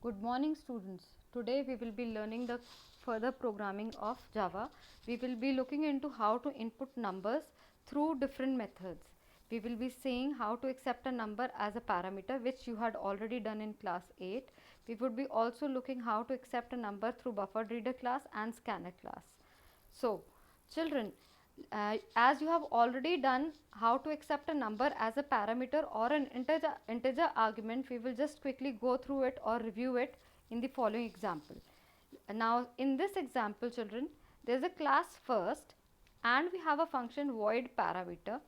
Good morning students. Today we will be learning the further programming of Java. We will be looking into how to input numbers through different methods. We will be seeing how to accept a number as a parameter, which you had already done in class 8. We would be also looking how to accept a number through buffered reader class and scanner class. So children, as you have already done how to accept a number as a parameter or an integer argument, we will just quickly go through it or review it in the following example. Now in this example children, there is a class first and we have a function void parameter.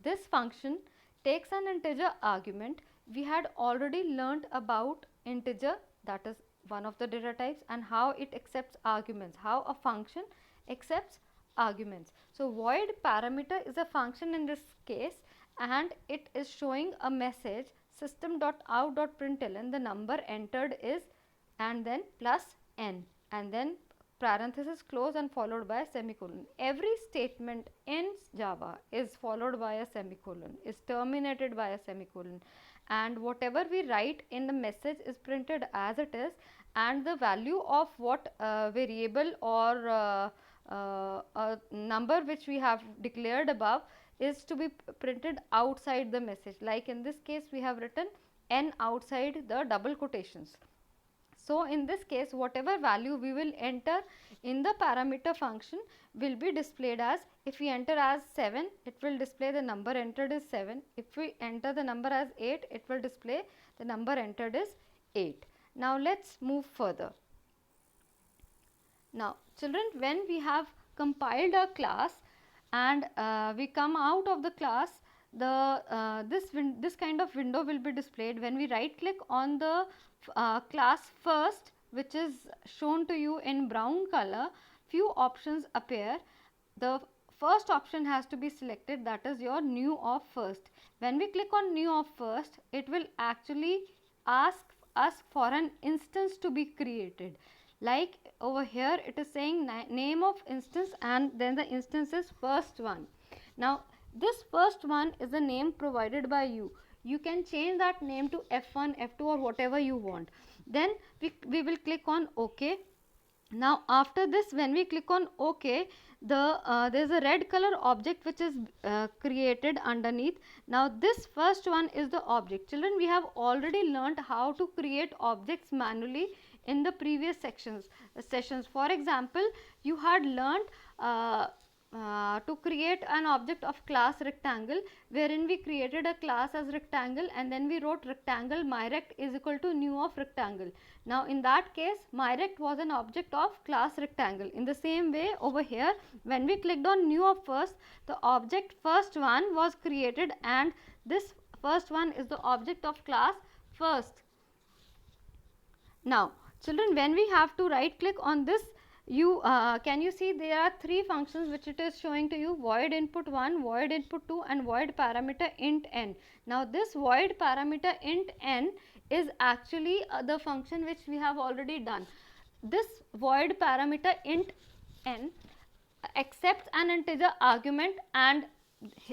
This function takes an integer argument. We had already learnt about integer, that is one of the data types, and how it accepts arguments, how a function accepts arguments. So void parameter is a function in this case, and it is showing a message system.out.println, the number entered is, and then plus n, and then parenthesis close and followed by a semicolon. Every statement in Java is followed by a semicolon, is terminated by a semicolon, and whatever we write in the message is printed as it is, and the value of what variable or a number which we have declared above is to be printed outside the message. Like in this case we have written n outside the double quotations. So in this case, whatever value we will enter in the parameter function will be displayed as, if we enter as 7, it will display the number entered is 7. If we enter the number as 8, it will display the number entered is 8. Now let's move further. Now children, when we have compiled a class and we come out of the class, this kind of window will be displayed. When we right click on the class first, which is shown to you in brown color, few options appear. The first option has to be selected, that is your new of first. When we click on new of first, it will actually ask us for an instance to be created. Like over here it is saying name of instance, and then the instance is first one. Now this first one is the name provided by you. You can change that name to F1, F2 or whatever you want. Then we will click on OK. Now after this, when we click on OK, there is a red color object which is created underneath. Now this first one is the object. Children, we have already learnt how to create objects manually in the previous sessions. For example, you had learnt to create an object of class rectangle, wherein we created a class as rectangle and then we wrote rectangle myrect is equal to new of rectangle. Now in that case, myrect was an object of class rectangle. In the same way over here, when we clicked on new of first, the object first one was created, and this first one is the object of class first. Now children, when we have to right click on this, you can you see there are three functions which it is showing to you: void input 1, void input 2 and void parameter int n. Now this void parameter int n is actually the function which we have already done. This void parameter int n accepts an integer argument, and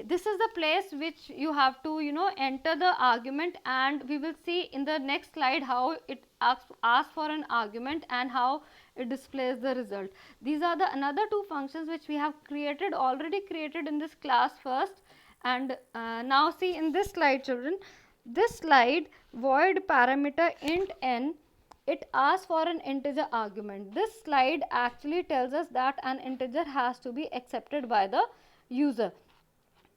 this is the place which you have to enter the argument, and we will see in the next slide how it asks for an argument and how it displays the result. These are the another two functions which we have already created in this class first. And now see in this slide children, this slide void parameter int n, it asks for an integer argument. This slide actually tells us that an integer has to be accepted by the user.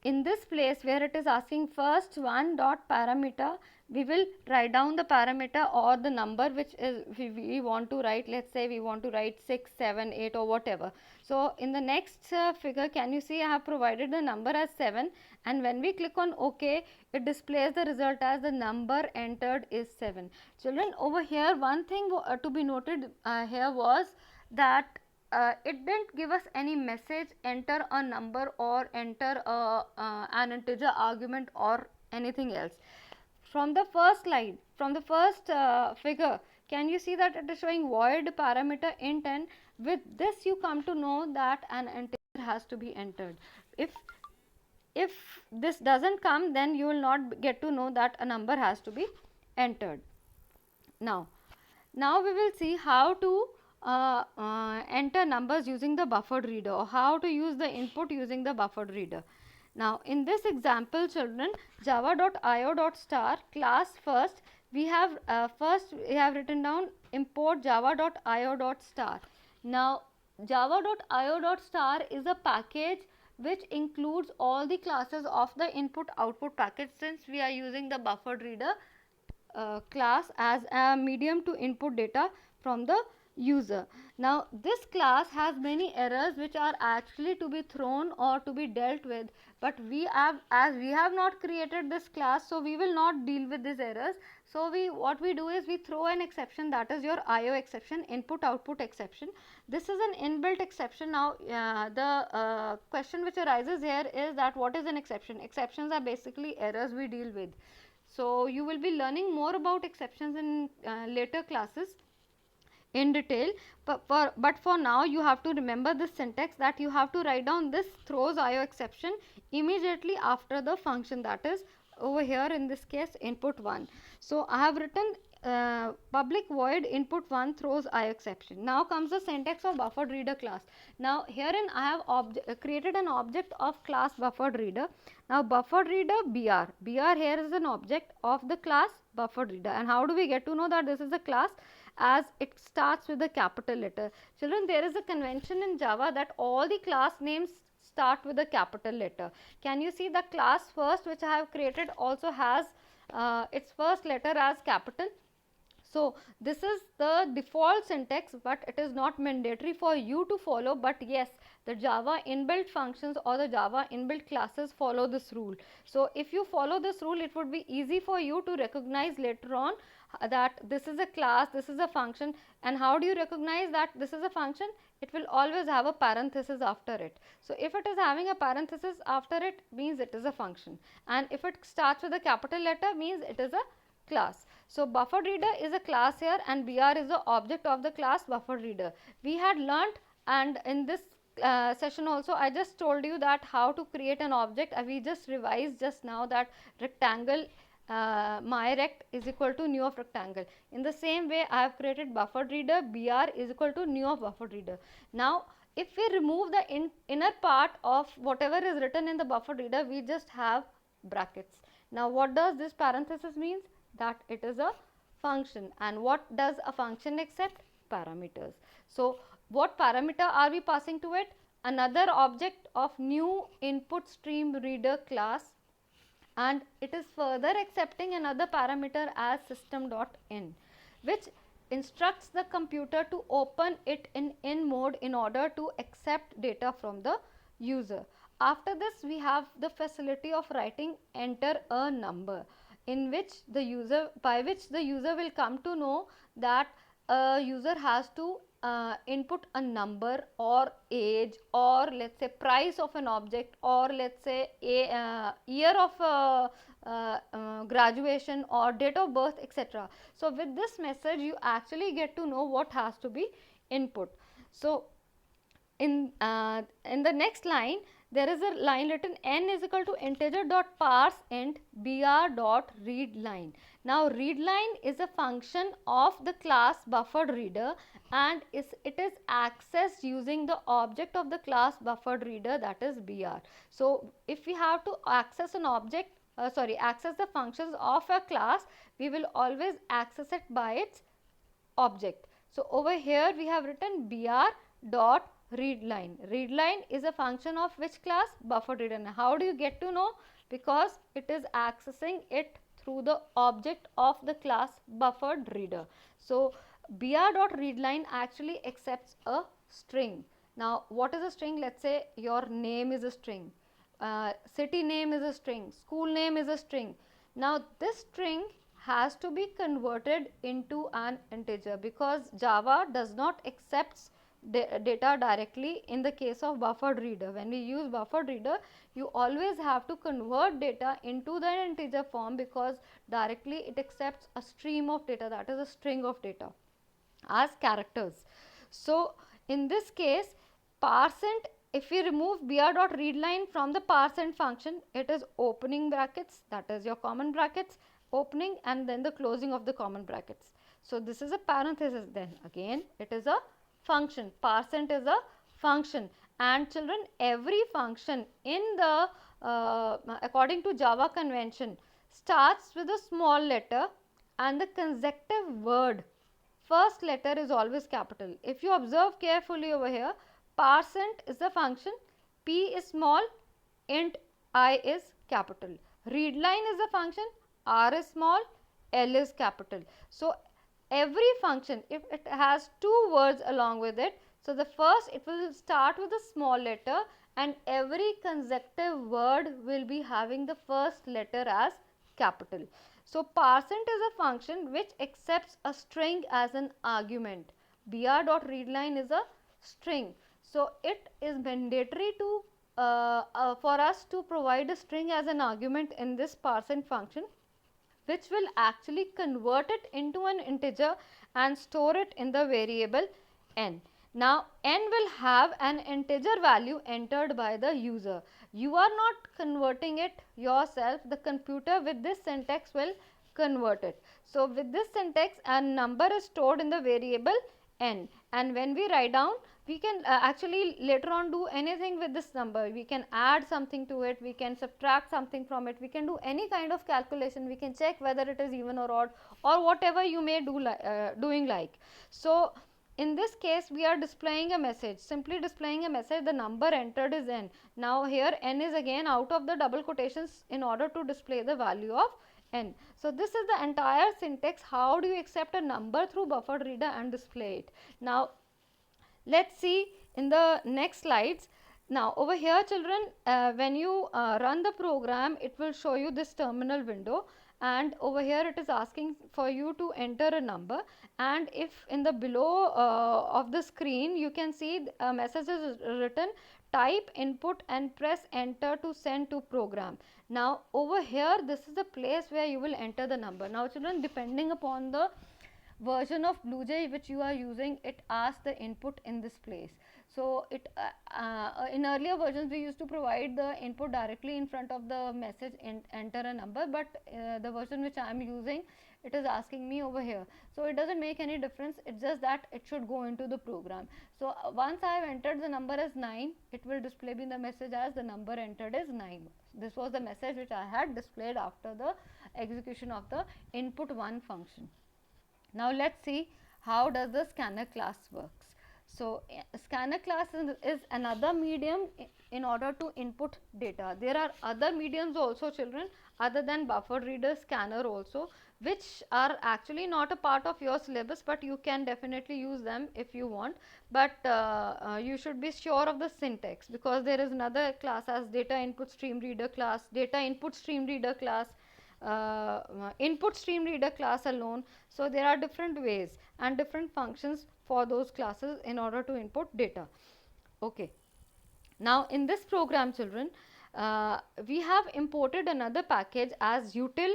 In this place where it is asking first one dot parameter, we will write down the parameter or the number which is we want to write. Let's say we want to write 6, 7, 8 or whatever. So in the next figure, can you see I have provided the number as 7, and when we click on OK, it displays the result as the number entered is 7. Children, over here one thing to be noted here was that it didn't give us any message enter a number or enter an integer argument or anything else. From the first slide, from the first figure, can you see that it is showing void parameter int n? With this you come to know that an integer has to be entered. If this doesn't come, then you will not get to know that a number has to be entered. Now Now we will see how to enter numbers using the buffered reader, or how to use the input using the buffered reader. Now in this example children, java.io.star class first we have written down import java.io.star. Now java.io.star is a package which includes all the classes of the input output package, since we are using the buffered reader class as a medium to input data from the user. Now this class has many errors which are actually to be thrown or to be dealt with, but as we have not created this class, so we will not deal with these errors. So what we do is we throw an exception, that is your IO exception, input output exception. This is an inbuilt exception. Now the question which arises here is that what is an exception? Exceptions are basically errors we deal with. So you will be learning more about exceptions in later classes in detail, but for now you have to remember this syntax, that you have to write down this throws IO exception immediately after the function, that is over here in this case input 1. So I have written public void input 1 throws IO exception. Now comes the syntax of buffered reader class. Now herein I have created an object of class buffered reader. Now buffered reader br here is an object of the class buffered reader. And how do we get to know that this is a class? As it starts with a capital letter. Children, there is a convention in Java that all the class names start with a capital letter. Can you see the class first which I have created also has its first letter as capital? So this is the default syntax, but it is not mandatory for you to follow, but yes, the Java inbuilt functions or the Java inbuilt classes follow this rule. So if you follow this rule, it would be easy for you to recognize later on that this is a class, this is a function. And how do you recognize that this is a function? It will always have a parenthesis after it. So if it is having a parenthesis after it, means it is a function, and if it starts with a capital letter, means it is a class. So buffered reader is a class here, and br is the object of the class buffered reader. We had learnt, and in this session also I just told you that how to create an object. We just revised just now that rectangle myrect is equal to new of rectangle. In the same way I have created buffered reader, br is equal to new of buffered reader. Now if we remove the inner part of whatever is written in the buffered reader, we just have brackets. Now what does this parenthesis means? That it is a function. And what does a function accept? Parameters. So what parameter are we passing to it? Another object of new input stream reader class, and it is further accepting another parameter as system.in, which instructs the computer to open it in mode in order to accept data from the user. After this, we have the facility of writing enter a number, in which the user will come to know that a user has to input a number or age, or let's say price of an object, or let's say a year of graduation or date of birth, etc. So with this message you actually get to know what has to be input. So in the next line there is a line written n is equal to integer dot parse int br dot read line. Now read line is a function of the class buffered reader, and it is accessed using the object of the class buffered reader, that is br. So if we have to access an object, access the functions of a class, we will always access it by its object. So over here we have written br dot read line. Read line is a function of which class? Buffered reader. Now how do you get to know? Because it is accessing it through the object of the class buffered reader. So br.readline actually accepts a string. Now what is a string? Let's say your name is a string, city name is a string, school name is a string. Now this string has to be converted into an integer, because Java does not accept data directly in the case of buffered reader. When we use buffered reader, you always have to convert data into the integer form, because directly it accepts a stream of data, that is a string of data, as characters. So in this case, parseInt, if we remove br.readline from the parseInt function, it is opening brackets, that is your common brackets, opening, and then the closing of the common brackets. So this is a parenthesis. Then again it is a function. Percent is a function. And children, every function in the according to Java convention starts with a small letter, and the consecutive word first letter is always capital. If you observe carefully over here, percent is the function, p is small, int I is capital. Readline is the function, r is small, l is capital. So every function, if it has two words along with it, so the first it will start with a small letter, and every consecutive word will be having the first letter as capital. So percent is a function which accepts a string as an argument. br.readline is a string. So it is mandatory to for us to provide a string as an argument in this percent function, which will actually convert it into an integer and store it in the variable n. Now n will have an integer value entered by the user. You are not converting it yourself, the computer with this syntax will convert it. So with this syntax, a number is stored in the variable n, and when we write down, we can actually later on do anything with this number. We can add something to it, we can subtract something from it, we can do any kind of calculation, we can check whether it is even or odd, or whatever you may do doing like. So in this case we are displaying a message, simply displaying a message, the number entered is n. Now here n is again out of the double quotations in order to display the value of n. So this is the entire syntax. How do you accept a number through buffered reader and display it? Now let's see in the next slides. Now over here children, when you run the program, it will show you this terminal window, and over here it is asking for you to enter a number, and if in the below of the screen you can see a message is written, type input and press enter to send to program. Now over here this is the place where you will enter the number. Now children, depending upon the version of BlueJ which you are using, it asks the input in this place. So it in earlier versions we used to provide the input directly in front of the message and enter a number, but the version which I am using, it is asking me over here. So it doesn't make any difference, it's just that it should go into the program. So once I have entered the number as 9, it will display me the message as the number entered is 9. This was the message which I had displayed after the execution of the input 1 function. Now let's see how does the scanner class works. So scanner class is another medium in order to input data. There are other mediums also children other than buffered reader, scanner also, which are actually not a part of your syllabus, but you can definitely use them if you want. But you should be sure of the syntax, because there is another class as data input stream reader class, data input stream reader class, input stream reader class alone. So there are different ways and different functions for those classes in order to input data. Okay. Now in this program children, we have imported another package as util,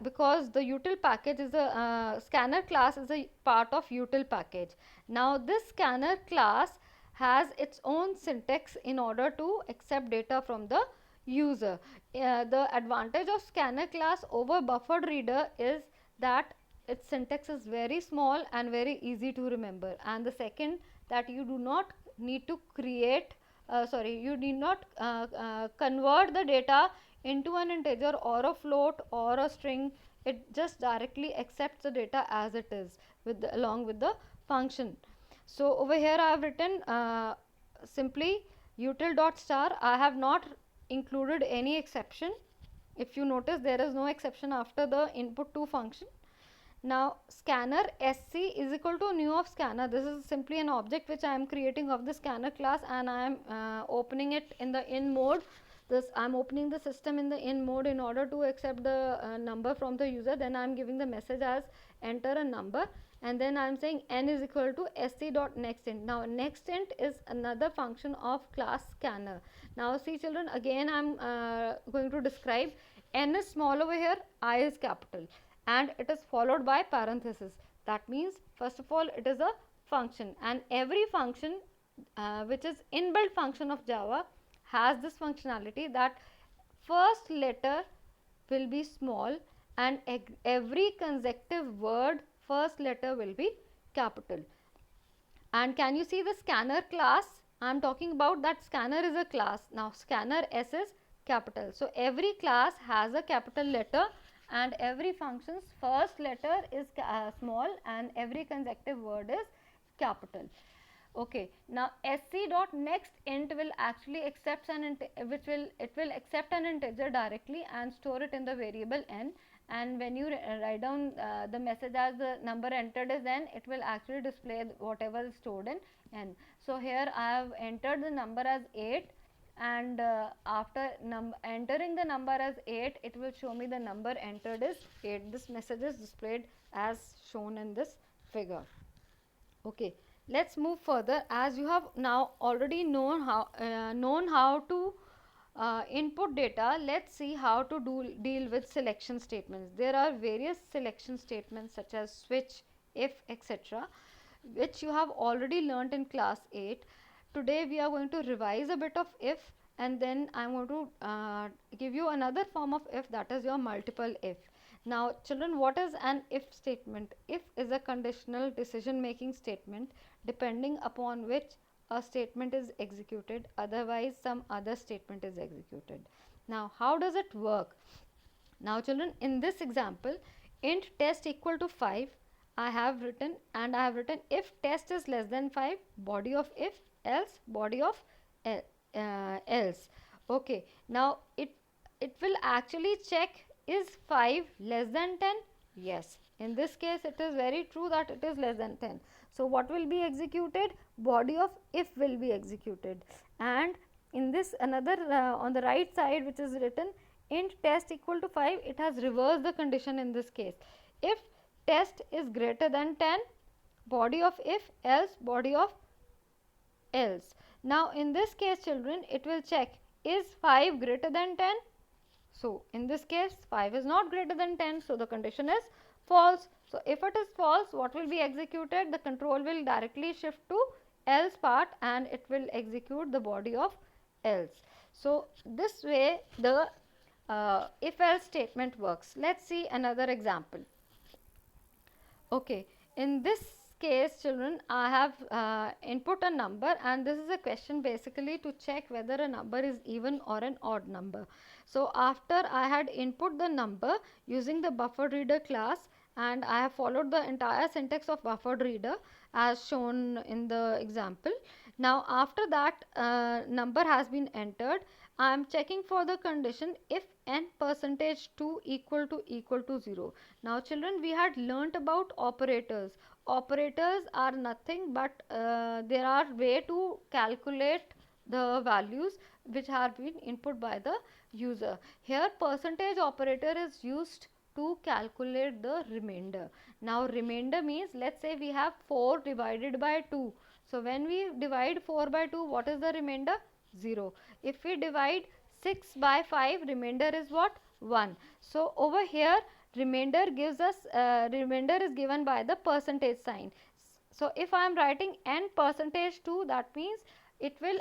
because the util package is a scanner class is a part of util package. Now this scanner class has its own syntax in order to accept data from the user. The advantage of scanner class over buffered reader is that its syntax is very small and very easy to remember, and the second, that you do not need to create you need not convert the data into an integer or a float or a string. It just directly accepts the data as it is with along with the function. So over here I have written simply util dot star. I have not included any exception. If you notice, there is no exception after the input 2 function. Now scanner sc is equal to new of scanner. This is simply an object which I am creating of the scanner class, and I am opening it in the in mode. I am opening the system in the in mode in order to accept the number from the user. Then I am giving the message as enter a number, and then I am saying n is equal to sc dot nextInt. Now nextInt is another function of class scanner. Now see children, again I am going to describe. N is small over here, I is capital, and it is followed by parenthesis. That means first of all it is a function, and every function which is inbuilt function of Java has this functionality that first letter will be small and every consecutive word first letter will be capital. And can you see the scanner class? I am talking about that scanner is a class. Now scanner S is capital. So every class has a capital letter and every function's first letter is small and every consecutive word is capital. Okay, now sc dot next int will actually accept an it will accept an integer directly and store it in the variable n, and when you write down the message as the number entered is n, it will actually display whatever is stored in n. So here I have entered the number as 8, and after entering the number as 8, it will show me the number entered is 8. This message is displayed as shown in this figure. Okay, let's move further. As you have now already known how to input data, let's see how to deal with selection statements. There are various selection statements such as switch, if, etc., which you have already learnt in class 8. Today we are going to revise a bit of if, and then I am going to give you another form of if, that is your multiple if. Now children, what is an if statement? If is a conditional decision making statement depending upon which a statement is executed, otherwise some other statement is executed. Now how does it work? Now children, in this example, int test equal to 5, I have written if test is less than 5, body of if, else body of else. Okay, now it will actually check, is 5 less than 10? Yes, in this case it is very true that it is less than 10. So what will be executed? Body of if will be executed. And in this another on the right side, which is written int test equal to 5, it has reversed the condition in this case. If test is greater than 10, body of if, else body of else. Now in this case children, it will check, is 5 greater than 10? So in this case 5 is not greater than 10, so the condition is false. So if it is false, what will be executed? The control will directly shift to else part and it will execute the body of else. So this way the if else statement works. Let's see another example. Okay, in this case children, I have input a number, and this is a question basically to check whether a number is even or an odd number. So after I had input the number using the buffered reader class, and I have followed the entire syntax of buffered reader as shown in the example. Now after that number has been entered, I am checking for the condition if n percentage 2 equal to 0. Now children, we had learnt about operators. Operators are nothing but there are way to calculate the values which have been input by the user. Here percentage operator is used to calculate the remainder. Now remainder means, let's say we have 4 divided by 2. So when we divide 4 by 2, what is the remainder? 0. If we divide 6 by 5, remainder is what? 1. So over here remainder gives us remainder is given by the percentage sign. So if I am writing n percentage 2, that means it will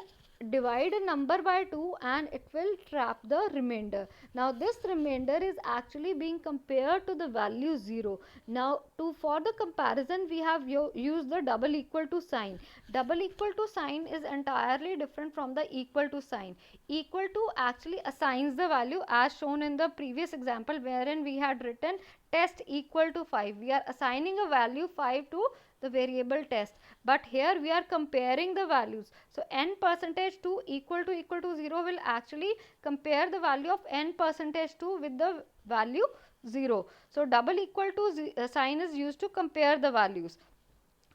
divide a number by 2 and it will trap the remainder. Now this remainder is actually being compared to the value 0. Now for the comparison, we have used the double equal to sign. Double equal to sign is entirely different from the equal to sign. Equal to actually assigns the value as shown in the previous example, wherein we had written test equal to 5. We are assigning a value 5 to the variable test, but here we are comparing the values. So n percentage 2 equal to 0 will actually compare the value of n percentage 2 with the value 0. So double equal to sign is used to compare the values.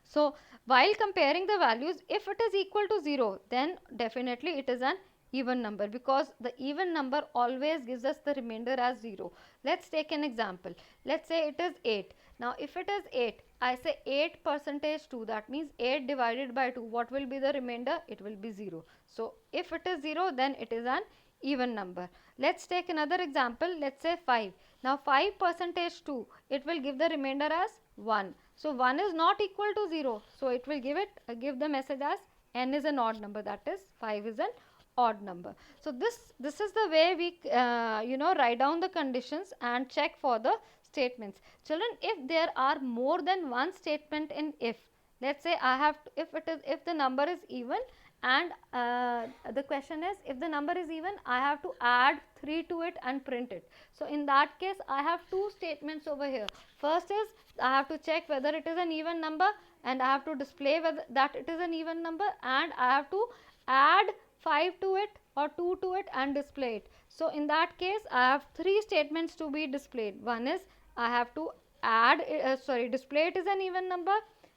So while comparing the values, if it is equal to 0, then definitely it is an even number, because the even number always gives us the remainder as 0. Let's take an example. Let's say it is 8. Now if it is 8, I say 8 percentage 2, that means 8 divided by 2. What will be the remainder? It will be 0. So if it is 0, then it is an even number. Let's take another example. Let's say 5. Now 5 percentage 2, it will give the remainder as 1. So 1 is not equal to 0. So it will give the message as n is an odd number, that is 5 is an odd number. So this is the way we write down the conditions and check for the statements. Children, if there are more than one statement in if, let's say I have to, if the number is even, and the question is if the number is even, I have to add 3 to it and print it. So in that case I have two statements over here. First is I have to check whether it is an even number, and I have to display whether that it is an even number, and I have to add 5 to it or 2 to it and display it. So in that case I have three statements to be displayed. One is I have to display it as an even number,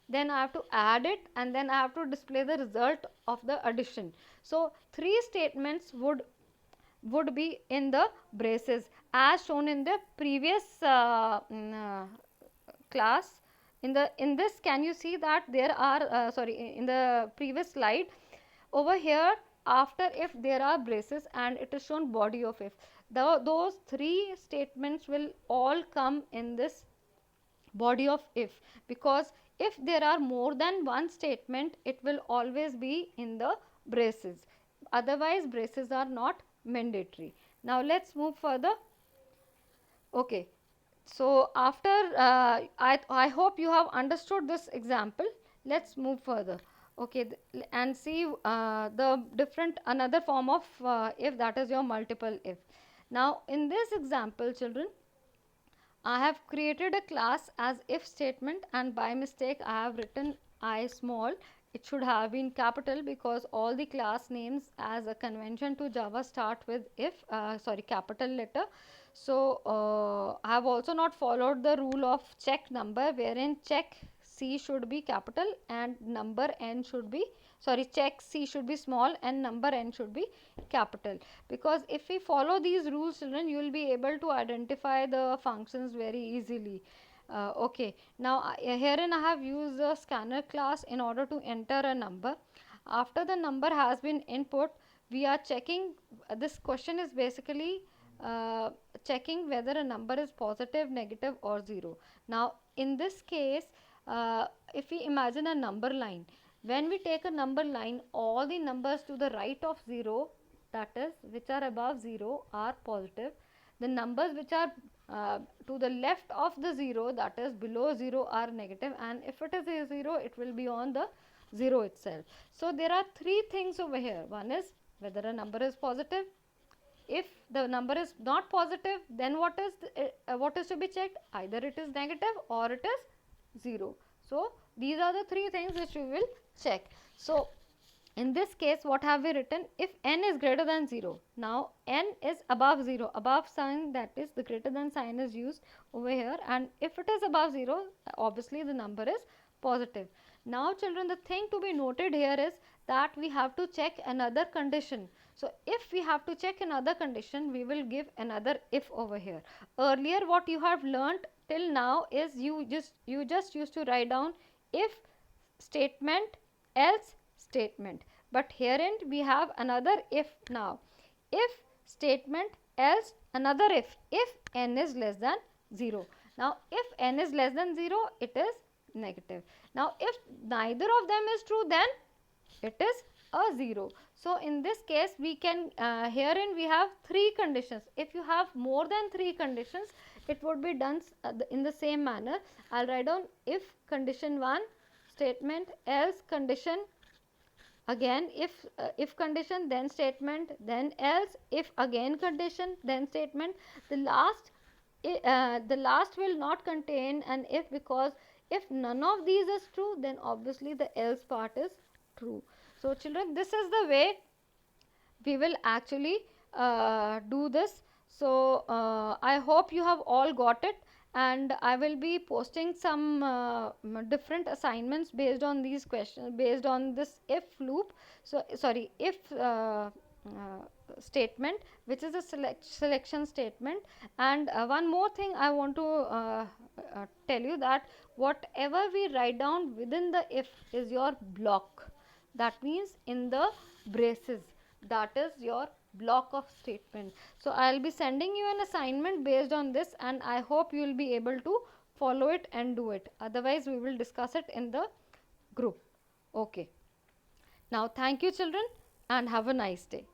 then I have to add it, and then I have to display the result of the addition. So three statements would be in the braces as shown in the previous class. In this, can you see that there are in the previous slide over here, after if there are braces and it is shown body of if, those three statements will all come in this body of if, because if there are more than one statement it will always be in the braces, otherwise braces are not mandatory. Now let's move further. Okay, so after I hope you have understood this example. Let's move further. Okay, and see the different another form of if, that is your multiple if. Now in this example, children, I have created a class as if statement, and by mistake I have written I small. It should have been capital because all the class names as a convention to Java start with if capital letter. So I have also not followed the rule of check number, wherein check C should be capital and number n should be check C should be small and number n should be capital, because if we follow these rules, children, you will be able to identify the functions very easily. Okay, now herein I have used the scanner class in order to enter a number. After the number has been input, we are checking, this question is basically checking whether a number is positive, negative or 0. Now in this case, if we imagine a number line, when we take a number line, all the numbers to the right of 0, that is which are above 0, are positive. The numbers which are to the left of the 0, that is below 0, are negative, and if it is a 0 it will be on the 0 itself. So there are three things over here. One is whether a number is positive. If the number is not positive, then what is to be checked? Either it is negative or it is 0. So these are the three things which we will check. So in this case, what have we written? If n is greater than 0, now n is above 0, above sign, that is the greater than sign is used over here, and if it is above 0, obviously the number is positive. Now children, the thing to be noted here is that we have to check another condition. So if we have to check another condition, we will give another if over here. Earlier what you have learnt till now is you just used to write down if statement, else statement, but herein we have another if. Now if statement, else another if n is less than 0. Now if n is less than 0, it is negative. Now if neither of them is true, then it is a 0. So in this case we can herein we have three conditions. If you have more than three conditions, it would be done in the same manner. I'll write down if condition 1, statement, else condition, again if condition, then statement, then else, if again condition, then statement. The last will not contain an if, because if none of these is true, then obviously the else part is true. So children, this is the way we will actually do this. So I hope you have all got it, and I will be posting some different assignments based on these questions, based on this if loop. So if statement, which is a selection statement. And one more thing I want to tell you, that whatever we write down within the if is your block. That means in the braces, that is your block of statement. So I'll be sending you an assignment based on this, and I hope you will be able to follow it and do it. Otherwise we will discuss it in the group. Okay, now thank you children, and have a nice day.